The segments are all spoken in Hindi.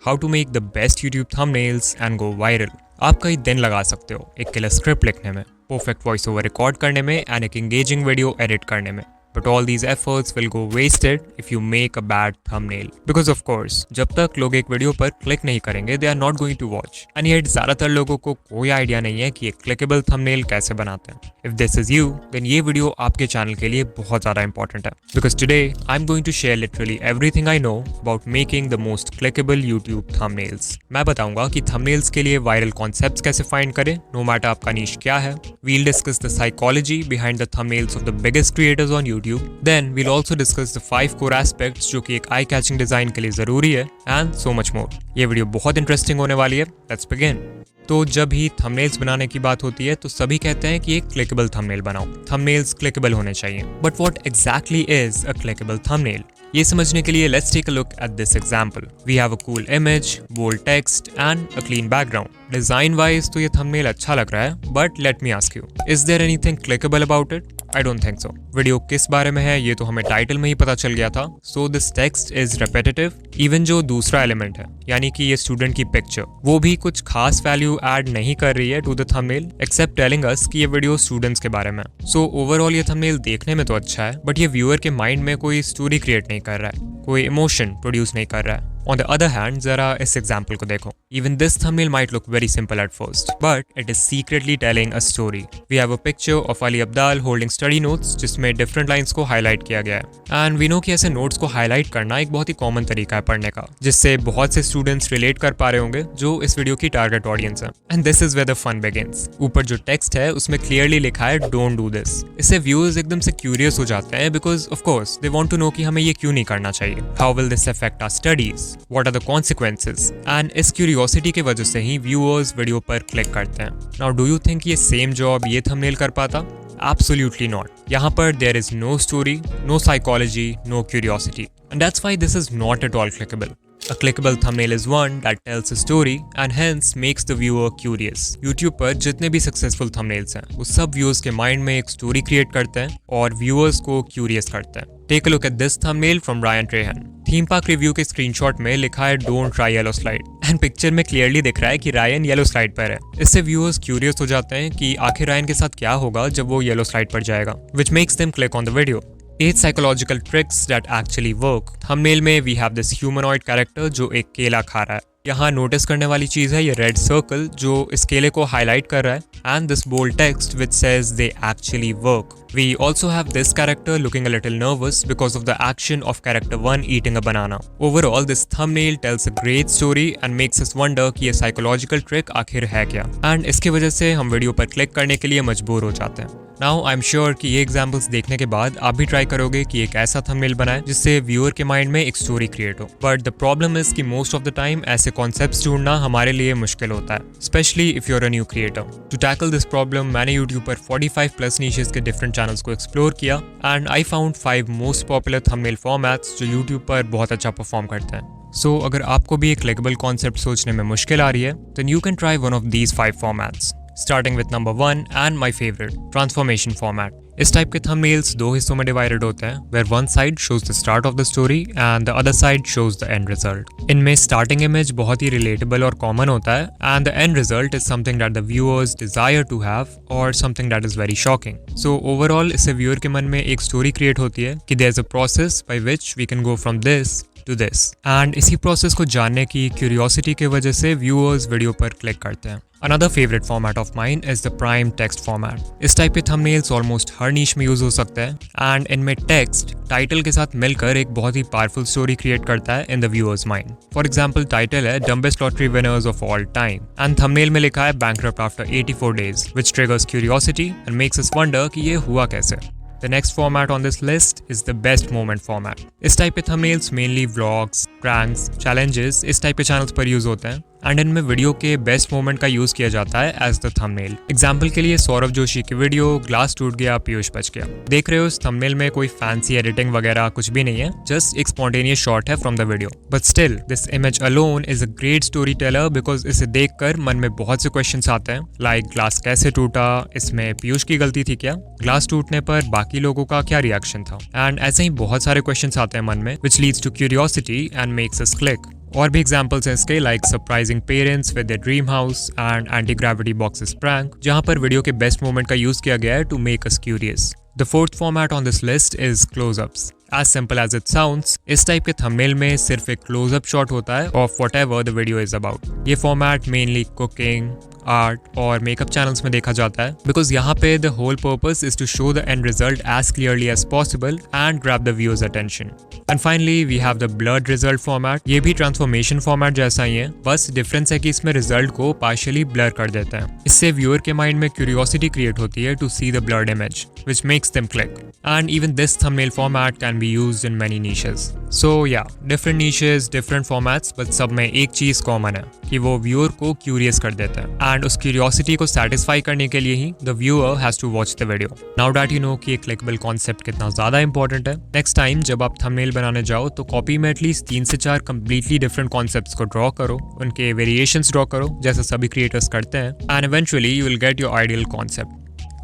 How to make the best YouTube thumbnails and go viral. आप कई दिन लगा सकते हो एक किलर स्क्रिप्ट लिखने में, परफेक्ट वॉइस ओवर रिकॉर्ड करने में एंड एक एंगेजिंग वीडियो एडिट करने में, but all these efforts will go wasted if you make a bad thumbnail. Because of course जब तक लोग एक वीडियो पर क्लिक नहीं करेंगे they are not going to watch. And yet ज्यादातर लोगों को कोई आइडिया नहीं है कि एक क्लिकेबल थंबनेल कैसे बनाते हैं। If this is you then ये वीडियो आपके चैनल के लिए बहुत ज्यादा इंपॉर्टेंट है, because today I am going to share literally everything I know about making the most clickable YouTube thumbnails. मैं बताऊंगा कि थंबनेल्स के लिए वायरल कॉन्सेप्ट्स कैसे फाइंड करें, नो मैटर आपका नीश क्या है। We'll discuss the psychology behind the thumbnails of the biggest creators on YouTube. Then we'll also discuss the 5 core aspects जो कि एक आई कैचिंग डिजाइन के लिए जरूरी है, एंड सो मच मोर। ये वीडियो बहुत इंटरेस्टिंग होने वाली है। Let's begin. तो जब भी थंबनेल्स बनाने की बात होती है तो सभी कहते हैं कि एक क्लिकेबल थंबनेल बनाओ, थंबनेल्स क्लिकेबल होने चाहिए। But what exactly is a clickable thumbnail? ये समझने के लिए let's take a look at this example. We have a cool image, bold text and a clean background. Design wise तो ये थंबनेल अच्छा लग रहा है, but let me ask you, is there anything clickable about it? I don't think so. Video किस बारे में है ये तो हमें टाइटल में ही पता चल गया था। So this text is repetitive. Even जो दूसरा एलिमेंट है यानी कि ये स्टूडेंट की पिक्चर, वो भी कुछ खास वैल्यू ऐड नहीं कर रही है to the thumbnail except telling us कि ये वीडियो स्टूडेंट्स के बारे में। सो ओवरऑल ये थंबनेल देखने में तो अच्छा है, बट ये व्यूअर के माइंड में कोई स्टोरी क्रिएट नहीं कर रहा है, कोई इमोशन प्रोड्यूस नहीं कर रहा है। On the other hand, जरा इस एग्जाम्पल को देखो। Even this thumbnail might look very simple at first, but it is secretly telling a story. We have a picture of Ali Abdaal holding study notes, जिसमें different lines को highlight किया गया है। And we know कि ऐसे notes को highlight करना एक बहुत ही common तरीका है पढ़ने का, जिससे बहुत से students relate कर पा रहे होंगे जो इस वीडियो की target audience है। And this is where the fun begins. ऊपर जो text है उसमें clearly लिखा है "Don't do this." इससे viewers एकदम से curious हो जाते हैं, because of course they want to know कि हमें ये क्यों नहीं करना चाहिए। How will this affect our studies? What are the consequences? And इस curiosity की वजह से ही viewers वीडियो पर क्लिक करते हैं। Now do you think ये same job ये thumbnail कर पाता? Absolutely not. यहाँ पर there is no story, no psychology, no curiosity. And that's why this is not at all clickable. A clickable thumbnail is one that tells a story and hence makes the viewer curious. YouTube पर जितने भी successful thumbnails हैं, वो सब viewers के mind में एक story create करते हैं और viewers को curious करते हैं। Take a look at this thumbnail from Ryan Trahan. Theme park review के स्क्रीनशॉट में लिखा है "Don't try yellow slide" and picture में क्लियरली दिख रहा है कि रायन येलो स्लाइड पर है। इससे व्यूअर्स क्यूरियस हो जाते हैं कि आखिर रायन के साथ क्या होगा जब वो येलो स्लाइड पर जाएगा, which makes them click on the video. 8 psychological tricks that actually work. Thumbnail में we have this humanoid character जो एक केला खा रहा है। यहाँ नोटिस करने वाली चीज है ये रेड सर्कल जो इस केले को हाईलाइट कर रहा है, and this bold text which says they actually work. We also have this character looking a little nervous because of the action of character 1 eating a banana. Overall, this thumbnail tells a great story and makes us wonder कि ये psychological trick आखिर है क्या, and इसकी वजह से हम वीडियो पर क्लिक करने के लिए मजबूर हो जाते हैं। Now I'm sure कि ये एग्जाम्पल्स देखने के बाद आप भी ट्राई करोगे कि एक ऐसा थंबनेल बनाए जिससे व्यूअर के माइंड में एक स्टोरी क्रिएट हो। बट द प्रॉब्लम इज कि मोस्ट ऑफ द टाइम ऐसे कॉन्सेप्ट्स ढूंढना हमारे लिए मुश्किल होता है, specially if you are a new creator. To tackle this problem मैंने यूट्यूब पर 45 प्लस नीशेस के डिफरेंट चैनल्स को एक्सप्लोर किया and I found 5 most popular thumbnail formats जो यूट्यूब पर बहुत अच्छा परफॉर्म करते हैं। सो अगर आपको भी एक क्लिकेबल कॉन्सेप्ट सोचने में मुश्किल आ रही है then you can try one of these 5 formats, starting with number 1 and my favorite, transformation format. इस टाइप के thumbnails 2 हिस्सों में divided होते हैं, where one side shows the start of the story and the other side shows the end result. इनमें starting image बहुत ही relatable और common होता है and the end result is something that the viewers desire to have or something that is very shocking. So overall इससे viewer के मन में एक story create होती है कि there's a process by which we can go from this to this. And इसी process को जानने की curiosity के वजह से viewers वीडियो पर click करते हैं। Another favorite format of mine is the prime text format. इस टाइप के thumbnails almost हर niche में यूज हो सकते हैं and इनमें text टाइटल के साथ मिलकर एक बहुत ही powerful story create करता है in the viewer's mind. For example, title है "Dumbest lottery winners of all time" and thumbnail में लिखा है "Bankrupt after 84 days" which triggers curiosity and makes us wonder कि ये हुआ कैसे। The next format on this list is the best moment format. इस टाइप के thumbnails mainly vlogs, pranks, challenges इस टाइप के channels पर यूज होते हैं एंड इनमें वीडियो के बेस्ट मोमेंट का यूज किया जाता है एज द थंबनेल। एग्जाम्पल के लिए सौरभ जोशी की वीडियो "ग्लास टूट गया पीयूष बच गया"। देख रहे हो इस थंबनेल में कोई फैंसी एडिटिंग वगैरह कुछ भी नहीं है, जस्ट एक स्पॉन्टेनियस शॉट है from the video. But still this image alone is a great story teller because इसे देखकर मन में बहुत से क्वेश्चंस आते हैं लाइक ग्लास कैसे टूटा, इसमें पीयूष की गलती थी क्या, ग्लास टूटने पर बाकी लोगों का क्या रिएक्शन था, एंड ऐसे ही बहुत सारे क्वेश्चंस आते हैं मन में which leads to curiosity and makes us click. और भी एग्जांपल्स हैं इसके, like surprising parents with the dream house and anti gravity boxes prank, जहां पर वीडियो के बेस्ट मोमेंट का यूज किया गया है to make us curious. The fourth format on this list is close-ups. As simple as it sounds, इस टाइप के थंबनेल में सिर्फ एक क्लोज-अप शॉट होता है of whatever the video is about. ये फॉर्मेट मेनली कुकिंग, आर्ट और मेकअप चैनल्स में देखा जाता है बिकॉज यहाँ पे the whole purpose is to show the end result as clearly as possible and grab the viewers attention. And finally we have the blurred result format. ये भी ट्रांसफॉर्मेशन फॉर्मेट जैसा ही है, बस डिफरेंस है कि इसमें रिजल्ट को पार्शियली ब्लर कर देते हैं। इससे व्यूअर के माइंड में क्यूरियोसिटी क्रिएट होती है to see the blurred image which makes them click. And even this thumbnail format can be used in many niches. So yeah, different niches, different formats, but सब में एक चीज कॉमन है कि वो व्यूअर को क्यूरियस कर देता है एंड उस क्यूरियोसिटी को सेटिस्फाई करने के लिए ही the viewer has to watch the video. Now that you know कि एक क्लिकेबल कॉन्सेप्ट कितना ज्यादा इंपॉर्टेंट है, नेक्स्ट टाइम जब आप थंबनेल बनाने जाओ तो कॉपी में एटलीस्ट 3 से 4 कंप्लीटली डिफरेंट कॉन्सेप्ट्स को ड्रॉ करो, उनके वेरिएशंस ड्रॉ करो जैसा सभी क्रिएटर्स करते हैं and eventually you will get your ideal concept.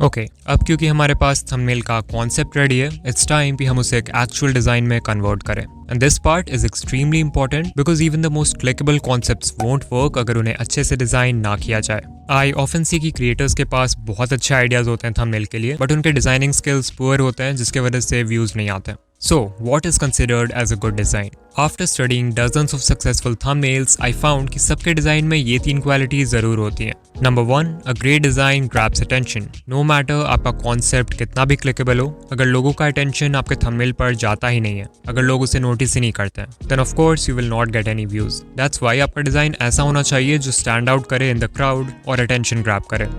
Okay, अब क्योंकि हमारे पास थंबनेल का कॉन्सेप्ट रेडी है, इट्स टाइम कि हम उसे एक एक्चुअल डिजाइन में कन्वर्ट करें। And this part is extremely important because even the most clickable concepts won't work अगर उन्हें अच्छे से डिजाइन ना किया जाए। आई ऑफन सी कि क्रिएटर्स के पास बहुत अच्छे आइडियाज होते हैं थंबनेल के लिए, बट उनके डिजाइनिंग स्किल्स पुअर होते हैं जिसकी वजह से व्यूज नहीं आते। So, what is considered as a good design? After studying dozens of successful thumbnails, I found कि सबके डिजाइन में ये 3 क्वालिटीज जरूर होती हैं। Number 1, a great design grabs attention. No matter आपका कॉन्सेप्ट कितना भी क्लिकेबल हो, अगर लोगों का अटेंशन आपके थंबनेल पर जाता ही नहीं है, अगर लोग उसे नोटिस ही नहीं करते हैं, then of course you will not get any views. That's why आपका डिजाइन ऐसा होना चाहिए जो स्टैंड आउट करे in the crowd और अटेंशन ग्रैब करे।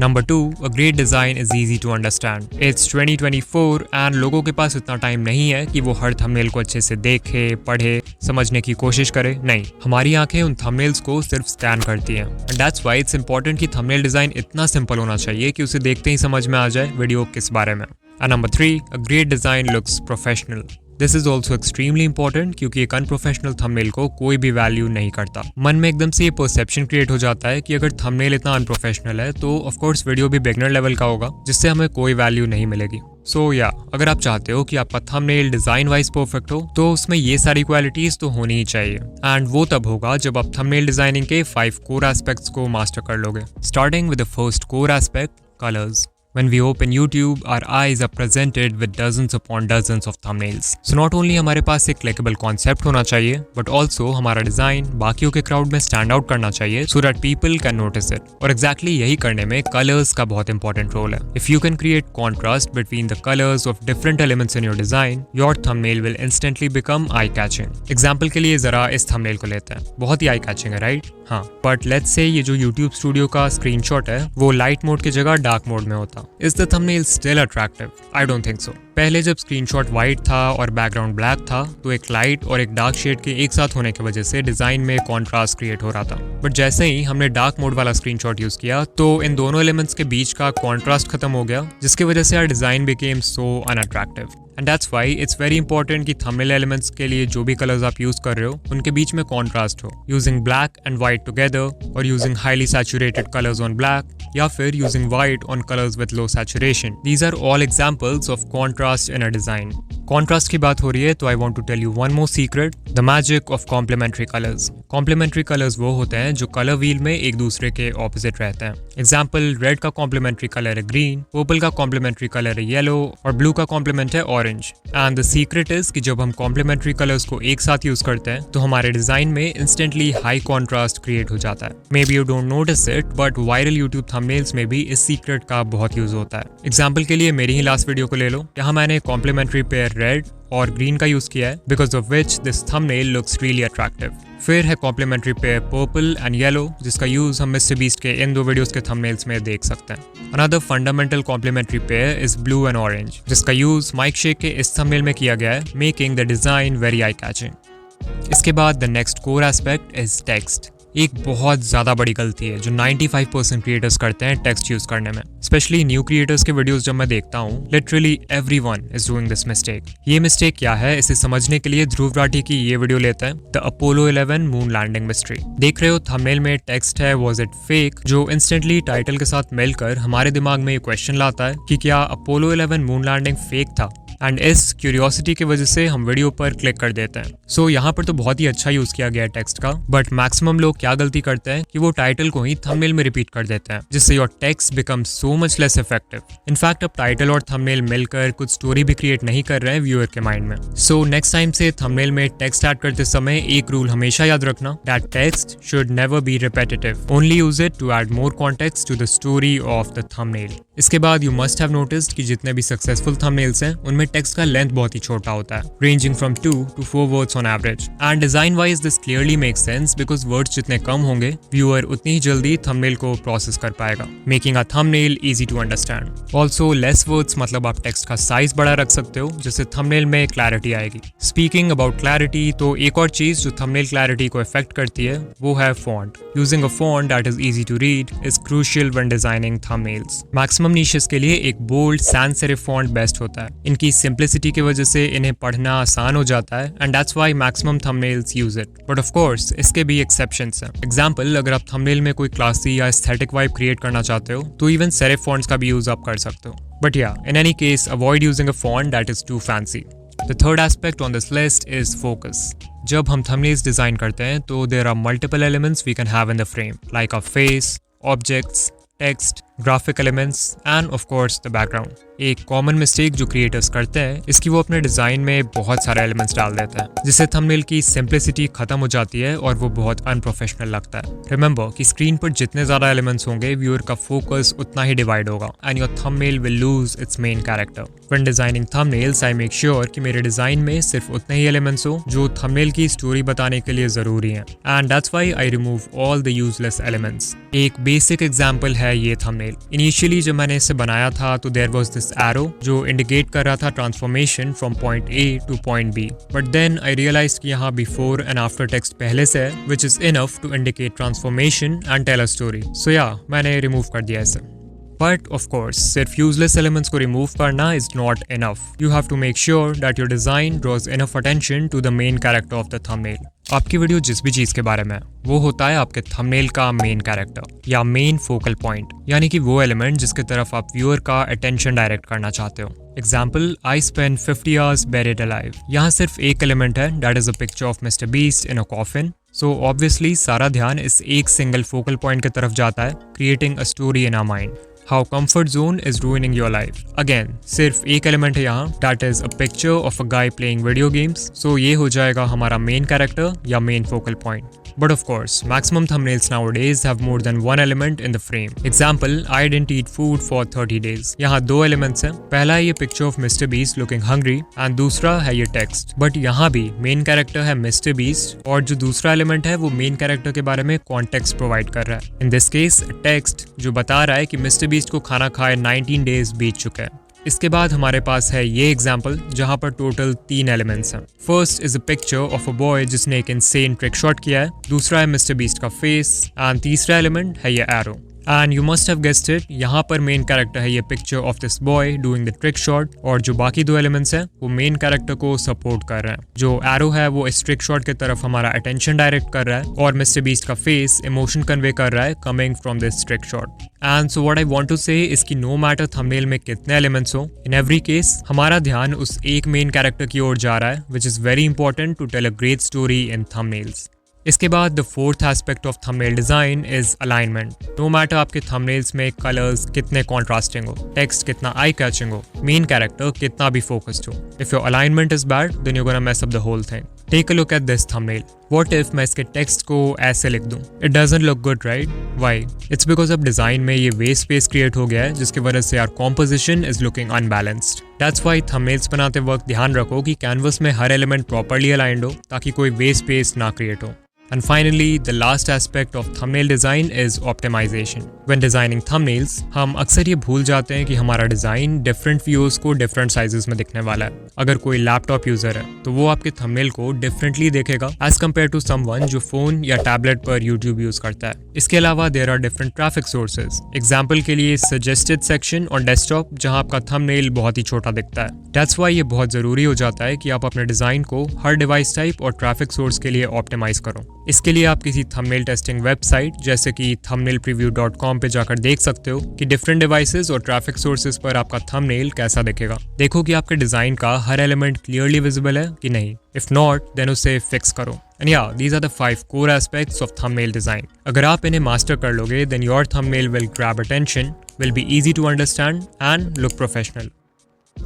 Number 2, a great design is easy to understand. It's 2024 and लोगों के पास इतना टाइम नहीं है कि वो हर थंबनेल को अच्छे से देखे, पढ़े, समझने की कोशिश करे। नहीं, हमारी आंखें उन थंबनेल्स को सिर्फ स्कैन करती हैं। And that's why it's important कि थंबनेल डिजाइन इतना सिंपल होना चाहिए कि उसे देखते ही समझ में आ जाए वीडियो किस बारे में। And number 3, a great design looks professional. This is also extremely important क्योंकि एक अनप्रोफेशनल थंबनेल को कोई भी वैल्यू नहीं करता। मन में एकदम से ये परसेप्शन क्रिएट हो जाता है कि अगर थंबनेल इतना अनप्रोफेशनल है तो ऑफ कोर्स वीडियो भी बिगनर लेवल का होगा जिससे हमें कोई वैल्यू नहीं मिलेगी। सो या अगर आप चाहते हो कि आपका थंबनेल डिजाइन वाइज परफेक्ट हो तो उसमें ये सारी क्वालिटीज तो होनी ही चाहिए एंड वो तब होगा जब आप थंबनेल डिजाइनिंग के 5 कोर एस्पेक्ट्स को मास्टर कर लोगे। Starting with the first core aspect, colours. When we open YouTube, our eyes are presented with dozens upon dozens of thumbnails. So not only हमारे पास एक clickable concept होना चाहिए, but also हमारा design बाकियों के crowd में stand out करना चाहिए so that people can notice it. और exactly यही करने में colors का बहुत important role है. If you can create contrast between the colors of different elements in your design, your thumbnail will instantly become eye-catching. Example के लिए जरा इस thumbnail को लेते हैं. बहुत ही eye-catching है, right? हाँ, but let's say ये जो YouTube Studio का screenshot है, वो light mode की जगह dark mode में होता। Is the thumbnail still attractive? I don't think so. पहले जब स्क्रीनशॉट वाइट था और बैकग्राउंड ब्लैक था तो एक लाइट और एक डार्क शेड के एक साथ होने की वजह से डिजाइन में कॉन्ट्रास्ट क्रिएट हो रहा था, बट जैसे ही हमने डार्क मोड वाला स्क्रीनशॉट यूज किया तो इन दोनों एलिमेंट्स के बीच का कॉन्ट्रास्ट खत्म हो गया जिसकी वजह से our design became so unattractive. And that's why it's very important कि थंबनेल एलिमेंट्स के लिए जो भी कलर्स आप यूज कर रहे हो उनके बीच में कॉन्ट्रास्ट हो, using black and white together और using highly saturated colours on black या फिर using white on colours with low saturation. These are all examples of contrast in a design. Contrast की बात हो रही है तो I want to tell you one more secret, the magic of complementary colours. Complementary colours वो होते हैं जो कलर व्हील में एक दूसरे के ऑपोजिट रहते हैं। एग्जाम्पल, रेड का कॉम्प्लीमेंट्री कलर है ग्रीन, पर्पल का कॉम्प्लीमेंट्री कलर है येलो और ब्लू का कॉम्प्लीमेंट है orange. And the secret is कि जब हम कॉम्प्लीमेंट्री कलर्स को एक साथ यूज करते हैं तो हमारे डिजाइन में इंस्टेंटली हाई कॉन्ट्रास्ट क्रिएट हो जाता है। May be you don't notice it but viral YouTube thumbnails में भी इस सीक्रेट का बहुत यूज होता है। एग्जाम्पल के लिए मेरी ही लास्ट वीडियो को ले लो, यहाँ मैंने कॉम्प्लीमेंट्री पेयर रेड और ग्रीन का यूज किया है because of which this thumbnail looks really attractive. फिर है complementary pair purple and yellow जिसका यूज हम मिस्टर बीस्ट के इन 2 वीडियोस के थंबनेल्स में देख सकते हैं। Another fundamental complementary pair is blue and orange जिसका यूज माइक शेक के इस थंबनेल में किया गया है, making the design very eye catching. इसके बाद the next core aspect is text. एक बहुत ज्यादा बड़ी गलती है जो 95% क्रिएटर्स करते हैं टेक्स्ट यूज करने में। स्पेशली न्यू क्रिएटर्स के वीडियोस जब मैं देखता हूँ, literally everyone is doing this mistake. ये मिस्टेक क्या है इसे समझने के लिए ध्रुव राठी की ये वीडियो लेते हैं, the Apollo 11 moon landing mystery. देख रहे हो थंबनेल में टेक्स्ट है वाज इट फेक, जो इंस्टेंटली टाइटल के साथ मिलकर हमारे दिमाग में ये क्वेश्चन लाता है कि क्या अपोलो 11 मून लैंडिंग फेक था। एंड इस क्यूरियोसिटी की वजह से हम वीडियो पर क्लिक कर देते हैं। सो यहाँ पर तो बहुत ही अच्छा यूज किया गया है टेक्स्ट का, बट मैक्सिमम लोग क्या गलती करते हैं कि वो टाइटल को ही थंबनेल में रिपीट कर देते हैं, जिससे your text become so much less effective. In fact अब टाइटल और थंबनेल मिलकर कुछ स्टोरी भी क्रिएट नहीं कर रहे हैं व्यूअर के माइंड में। सो नेक्स्ट टाइम से थंबनेल में टेक्स्ट ऐड करते समय एक रूल हमेशा याद रखना, that text should never be repetitive, only use it to add more context to the story of the thumbnail. इसके बाद यू मस्ट हैव नोटिस्ड कि जितने भी सक्सेसफुल थंबनेल्स हैं उनमें टेक्स्ट का लेंथ बहुत ही छोटा होता है, ranging from 2 to 4 words on average. And design wise this clearly makes sense because words जितने कम होंगे व्यूअर उतनी ही जल्दी थंबनेल को प्रोसेस कर पाएगा, making a thumbnail easy to understand. Also less words मतलब आप टेक्स्ट का साइज बड़ा रख सकते हो, जिससे थंबनेल में क्लैरिटी आएगी। स्पीकिंग अबाउट क्लैरिटी, तो एक और चीज जो थंबनेल क्लैरिटी को इफेक्ट करती है वो है font. Using a font that is easy to read is crucial when designing thumbnails. Maximum niches के लिए एक bold sans serif font best होता है। इनकी सिंप्लिसिटी की वजह से इन्हें पढ़ना आसान हो जाता है and that's why maximum thumbnails use it. But of course इसके भी एक्सेप्शंस हैं। एग्जांपल, अगर आप थंबनेल में कोई क्लासी या एस्थेटिक वाइब क्रिएट करना चाहते हो तो इवन सेरिफ फॉन्ट्स का भी यूज आप कर सकते हो। But yeah, in any case avoid using a font that is too fancy. The third aspect on this list is focus. जब हम thumbnails डिजाइन करते हैं तो there are multiple elements we can have in the frame, like our face, objects, text, graphic elements and of course the background. एक कॉमन मिस्टेक जो क्रिएटर्स करते हैं इसकी वो अपने डिजाइन में बहुत सारे एलिमेंट्स डाल देते हैं, जिससे थंबनेल की सिंप्लिसिटी खत्म हो जाती है और वो बहुत अनप्रोफेशनल लगता है। रिमेंबर कि स्क्रीन पर जितने ज्यादा एलिमेंट्स होंगे व्यूअर का फोकस उतना ही डिवाइड होगा and your thumbnail will lose its main character. When designing thumbnails I make sure कि मेरे डिजाइन में सिर्फ उतने ही एलिमेंट्स हो जो थंबनेल की स्टोरी बताने के लिए जरूरी हैं, and that's why I remove all the useless elements. एक बेसिक एग्जांपल है ये थंबनेल। इनिशियली जब मैंने इसे बनाया था तो देयर वाज दिस एरो जो इंडिकेट कर रहा था transformation from point A to point B, but then I realise कि यहाँ बिफोर एंड आफ्टर टेक्स्ट पहले से है which is enough to indicate transformation and tell a story. So yeah, मैंने रिमूव कर दिया इसे। But of course, सिर्फ यूजलेस एलिमेंट्स को रिमूव करना is not enough. You have to make sure that your design draws enough attention to the main character of the thumbnail. आपकी वीडियो जिस भी चीज के बारे में है वो होता है आपके थंबनेल का मेन कैरेक्टर या मेन फोकल पॉइंट, यानी कि वो एलिमेंट जिसके तरफ आप व्यूअर का अटेंशन डायरेक्ट करना चाहते हो। Example, I spend 50 hours buried alive। यहाँ सिर्फ एक एलिमेंट है, that is a picture of mister beast in a coffin. So obviously सारा ध्यान इस एक सिंगल फोकल पॉइंट की तरफ जाता है, creating a story in our mind. How comfort zone is ruining your life. Again, सिर्फ एक एलिमेंट है यहाँ, that is a picture of a guy playing video games. So ये हो जाएगा हमारा मेन कैरेक्टर या main focal point. But of course, maximum thumbnails nowadays have more than one element in the frame. Example, I didn't eat food for 30 days. यहाँ दो elements हैं। पहला है ये picture of Mr. Beast looking hungry and दूसरा है ये text. But यहाँ भी main character है Mr. Beast और जो दूसरा element है वो main character के बारे में context provide कर रहा है। In this case, text जो बता रहा है कि Mr. Beast को खाना खाए 19 days बीत चुके हैं। इसके बाद हमारे पास है ये एग्जाम्पल जहां पर टोटल 3 एलिमेंट्स हैं। First is a picture of a boy जिसने एक इनसेन ट्रिक शॉट किया है, दूसरा है मिस्टर बीस्ट का फेस एंड तीसरा एलिमेंट है ये arrow. And you must have guessed it, यहाँ पर मेन कैरेक्टर है ये picture of this boy doing the trick shot और जो बाकी दो एलिमेंट्स हैं वो मेन कैरेक्टर को सपोर्ट कर रहे हैं। जो एरो है वो इस ट्रिक शॉट की तरफ हमारा अटेंशन डायरेक्ट कर रहा है और मिस्टर बीस्ट का फेस इमोशन कन्वे कर रहा है coming from this trick shot. And so what I want to say is कि नो मैटर थंबनेल में कितने एलिमेंट्स हो, इन एवरी केस हमारा ध्यान उस एक मेन कैरेक्टर की ओर जा रहा है, which is very important to tell a great story in thumbnails. इसके बाद the fourth aspect of thumbnail design is alignment. No matter आपके थंबनेल्स में कलर्स कितने कॉन्ट्रास्टिंग हो, टेक्स्ट कितना आई कैचिंग हो, मेन कैरेक्टर कितना भी फोकस्ड हो, if your alignment is bad then you gonna mess up the whole thing. Take a look at this thumbnail. What if मैं इसके टेक्स्ट को ऐसे लिख दूं? It doesn't look good, right? Why? It's because अब डिजाइन में ये वेस्ट स्पेस क्रिएट हो गया है जिसकी वजह से यार composition is looking unbalanced. That's why thumbnails बनाते वक्त ध्यान रखो कि कैनवस में हर एलिमेंट प्रॉपर्ली अलाइंड हो ताकि कोई वेस्ट स्पेस ना क्रिएट हो। And finally, the last aspect of thumbnail design is optimization. When designing thumbnails, हम अक्सर ये भूल जाते हैं कि हमारा डिज़ाइन डिफरेंट व्यूअर्स को डिफरेंट साइजेस में दिखने वाला है। अगर कोई लैपटॉप यूज़र है तो वो आपके थंबनेल को डिफरेंटली देखेगा एज कम्पेयर टू समवन जो फ़ोन या टैबलेट पर यूट्यूब यूज़ करता है। इसके अलावा there are different traffic sources. Example के लिए सजेस्टेड सेक्शन और डेस्कटॉप जहाँ आपका थंबनेल बहुत ही छोटा दिखता है। दैट्स वाई ये बहुत ज़रूरी हो जाता है कि आप अपने डिज़ाइन को हर डिवाइस टाइप और ट्रैफिक सोर्स के लिए ऑप्टिमाइज करो। इसके लिए आप किसी थंबनेल टेस्टिंग वेबसाइट जैसे कि thumbnailpreview.com पे जाकर देख सकते हो कि डिफरेंट डिवाइसेस और ट्रैफिक सोर्सेज पर आपका थंबनेल कैसा दिखेगा। देखो कि आपके डिजाइन का हर एलिमेंट क्लियरली विजिबल है कि नहीं। इफ नॉट देन उसे फिक्स करो। And yeah these are the 5 core aspects of thumbnail design. अगर आप इन्हें मास्टर कर लोगे then your thumbnail will grab attention, will be easy to understand and look professional.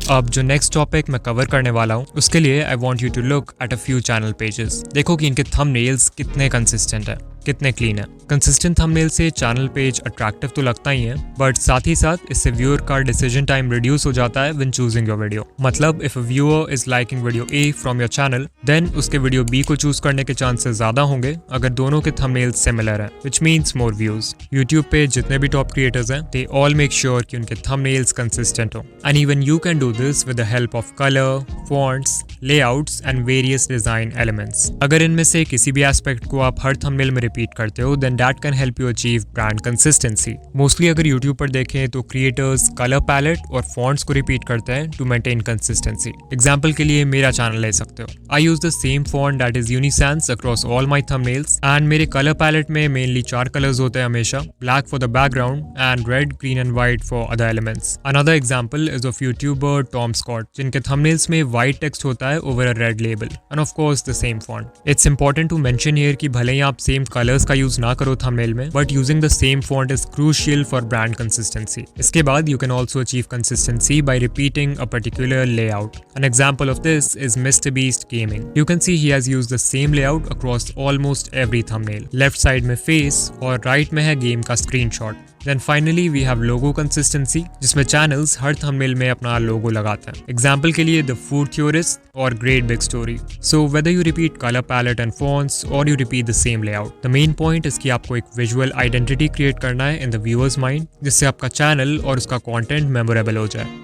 अब जो नेक्स्ट टॉपिक मैं कवर करने वाला हूँ उसके लिए I want you to look at a few channel pages. देखो कि इनके थंबनेल्स कितने कंसिस्टेंट है, कितने क्लीन है। कंसिस्टेंट थंबनेल से चैनल पेज अट्रैक्टिव तो लगता ही है, बट साथ ही साथ इससे व्यूअर का डिसीजन टाइम रिड्यूस हो जाता है व्हेन चूजिंग योर वीडियो। मतलब if a viewer is liking video A from your channel then उसके वीडियो बी को चूज करने के चांसेस ज्यादा होंगे अगर दोनों के थंबनेल्स सिमिलर हैं, which means more views. YouTube पे जितने भी टॉप क्रिएटर्स हैं दे ऑल मेक श्योर कि उनके थंबनेल्स कंसिस्टेंट हो। And even you can do this with the help of colour, fonts, layouts and various design elements. अगर इनमें से किसी भी एस्पेक्ट को आप हर थंबनेल में रिपीट करते हो then that can help you achieve brand consistency. Mostly अगर यूट्यूब पर देखें तो क्रिएटर्स कलर पैलेट और फॉन्ट्स को रिपीट करते हैं टू मेंटेन कंसिस्टेंसी। एग्जांपल के लिए मेरा चैनल ले सकते हो। I use the same font that is Uni Sans across all my thumbnails and मेरे कलर पैलेट में मेनली 4 कलर्स होते हैं हमेशा, black for the background and red, green and white for other elements. Another example is of YouTuber Tom Scott जिनके थंबनेल्स में व्हाइट टेक्स्ट होता है over a red label and of course the same font. It's important to mention here कि भले ही आप सेम कलर्स का यूज ना करो थंबनेल में, but using the same font is crucial for brand consistency. इसके बाद you can also achieve consistency bye repeating a particular layout. An example of this is MrBeast Gaming. You can see he has used the same layout across almost every thumbnail. Left side में face और right में है game का screenshot. Then finally we have logo consistency जिसमें channels हर thumbnail में अपना logo लगाते हैं। Example के लिए The Food Theorist और Great Big Story. So whether you repeat color palette and fonts or you repeat the same layout, the main point is कि आपको एक visual identity create करना है in the viewer's mind जिससे आपका channel और उसका content memorable हो जाए।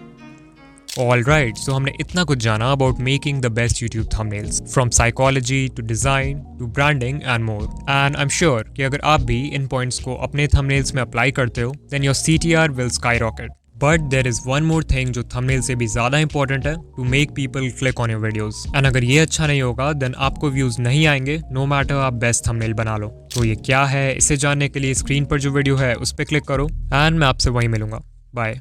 Alright, so हमने इतना कुछ जाना about making the best YouTube thumbnails, from psychology to design to branding and more. And I'm sure कि अगर आप भी इन points को अपने thumbnails में apply करते हो, then your CTR will skyrocket. But there is one more thing जो thumbnail से भी ज़्यादा important है to make people click on your videos. And अगर ये अच्छा नहीं होगा, then आपको views नहीं आएंगे, no matter आप best thumbnail बना लो। तो ये क्या है, इसे जानने के लिए स्क्रीन पर जो वीडियो है उस पर क्लिक करो, and मैं आपसे वहीं मिलूंगा। बाय।